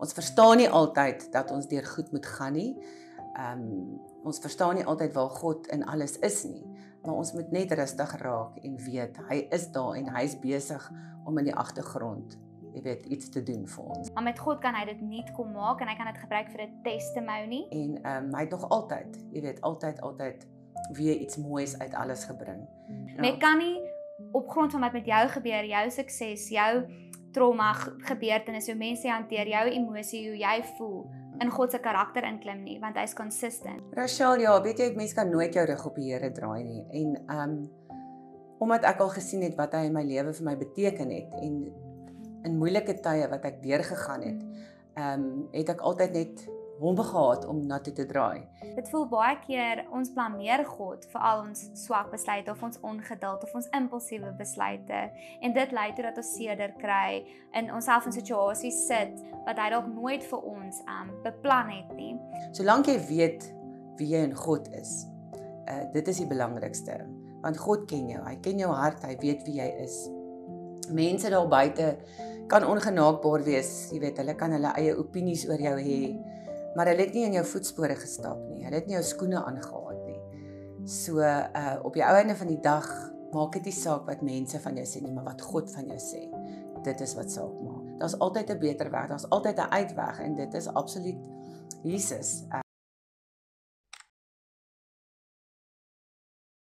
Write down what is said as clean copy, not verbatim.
Ons verstaan nie altyd dat ons deur goed moet gaan nie. Ons verstaan nie altyd waar God in alles is nie, maar ons moet net rustig raak en weet, hy is daar en hy is besig om in die agtergrond, iets te doen vir ons. Maar met God kan hy dit nie kom maak en hy kan dit gebruik vir 'n testimony. En hy het nog altyd weer iets moois uit alles gebring. Maar jy kan nie op grond van wat met jou gebeur, jou sukses, jou trauma, gebeurtenisse, hoe mense hanteer, jou emosie, hoe jy voel, in God se karakter inklim nie, want hy's consistent. Rachel, ja, weet jy, mense kan nooit jou rug op die Here draai nie. En omdat ek al gesien het wat hy in my lewe vir my beteken het en in moeilike tye wat ek deurgegaan het ek altyd net hom gehad om na toe te draai. Dit voel baie keer ons blameer God vir al ons swak besluite of ons ongeduld of ons impulsiewe besluite en dit lei toe dat ons seer kry en onsself in situasies sit wat hy dalk nooit vir ons beplan het nie. Solank jy weet wie jy in God is, dit is die belangrikste, want God ken jou, hy ken jou hart, hy weet wie jy is. Mense daar buite kan ongenaakbaar wees, jy weet, hulle kan hulle eie opinies oor jou hê, maar hulle het nie in jou voetspore gestap nie, hulle het nie jou skoene aangehaat nie. So, op die ou einde van die dag, maak dit nie saak wat mense van jou sê nie, maar wat God van jou sê, dit is wat saak maak. Daar's altyd 'n beter weg, daar's altyd 'n uitweg, en dit is absoluut Jesus.